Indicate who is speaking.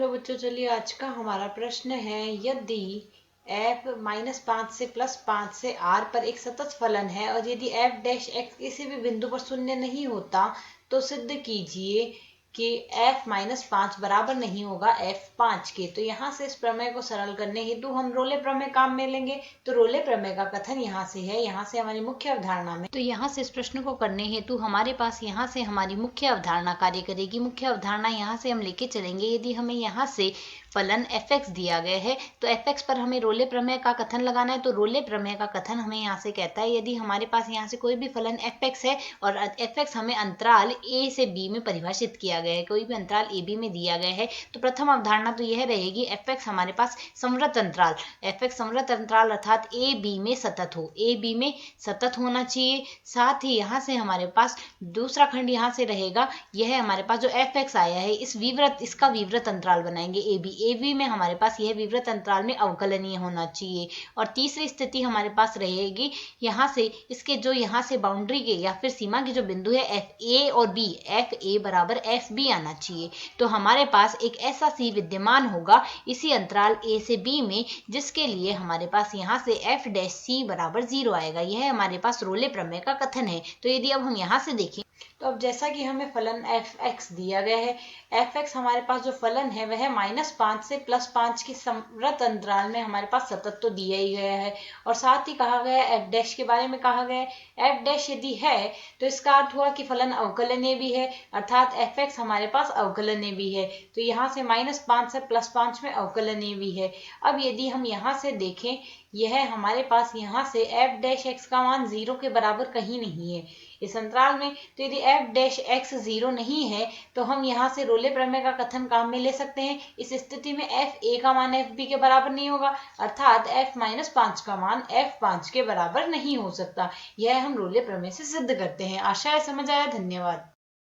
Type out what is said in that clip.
Speaker 1: Hello बच्चों, चलिए आज का हमारा प्रश्न है, यदि f -5 से +5 से r पर एक सतत फलन है और यदि f डैश x किसी भी बिंदु पर शून्य नहीं होता तो सिद्ध कीजिए कि f-5 बराबर नहीं होगा f5 के। तो यहाँ से इस प्रमेय को सरल करने हेतु हम रोले प्रमेय काम में लेंगे। तो रोले प्रमेय का कथन यहाँ से है, यहाँ से हमारी मुख्य अवधारणा में, तो यहाँ से इस प्रश्न को करने हेतु हमारे पास यहाँ से हमारी मुख्य अवधारणा कार्य करेगी। मुख्य अवधारणा यहाँ से हम लेके चलेंगे, यदि हमें यहाँ से फलन fx दिया गया है तो fx पर हमें रोले प्रमेय का कथन लगाना है। तो रोले प्रमेय का कथन हमें यहाँ से कहता है, यदि हमारे पास यहाँ से कोई भी फलन fx है और fx हमें अंतराल a से b में परिभाषित किया गया है, कोई भी अंतराल a b में दिया गया है, तो प्रथम अवधारणा तो यह रहेगी fx हमारे पास संवृत अंतराल, fx संवृत अंतराल अर्थात a b में सतत हो, a b में सतत होना चाहिए। साथ ही यहाँ से हमारे पास दूसरा खंड यहाँ से रहेगा, यह हमारे पास जो fx आया है इसका विवृत अंतराल बनाएंगे ab में हमारे पास यह विवृत अंतराल में अवकलनीय होना चाहिए। और तीसरी स्थिति हमारे पास रहेगी, यहाँ से इसके जो यहाँ से बाउंड्री के या फिर सीमा के जो बिंदु है fa और b, fa बराबर fb आना चाहिए। तो हमारे पास एक ऐसा c विद्यमान होगा इसी अंतराल a से b में, जिसके लिए हमारे पास यहाँ से f डैश c बराबर 0 आएगा। यह हमारे पास रोले प्रमेय का कथन है। तो यदि अब हम यहाँ से देखें, तो अब जैसा कि हमें फलन fx दिया गया है, fx हमारे पास जो फलन है वह -5 से +5 के संवृत अंतराल में हमारे पास सतत तो दिया ही गया है, और साथ ही कहा गया है f डैश के बारे में कहा गया है। f डैश यदि है तो इसका अर्थ हुआ कि फलन अवकलनीय भी है, अर्थात fx हमारे पास अवकलनीय भी है। तो यहाँ से -5 से +5 में अवकलनीय भी है। अब यदि हम यहाँ से देखें, यह हमारे पास यहाँ से f डैश x का मान 0 के बराबर कहीं नहीं है इस अंतराल में। तो यदि f डैश x 0 नहीं है तो हम यहाँ से रोले प्रमेय का कथन काम में ले सकते हैं। इस स्थिति में fa का मान fb के बराबर नहीं होगा, अर्थात f-5 का मान f5 के बराबर नहीं हो सकता। यह हम रोले प्रमेय से सिद्ध करते हैं। आशा है समझ आया। धन्यवाद।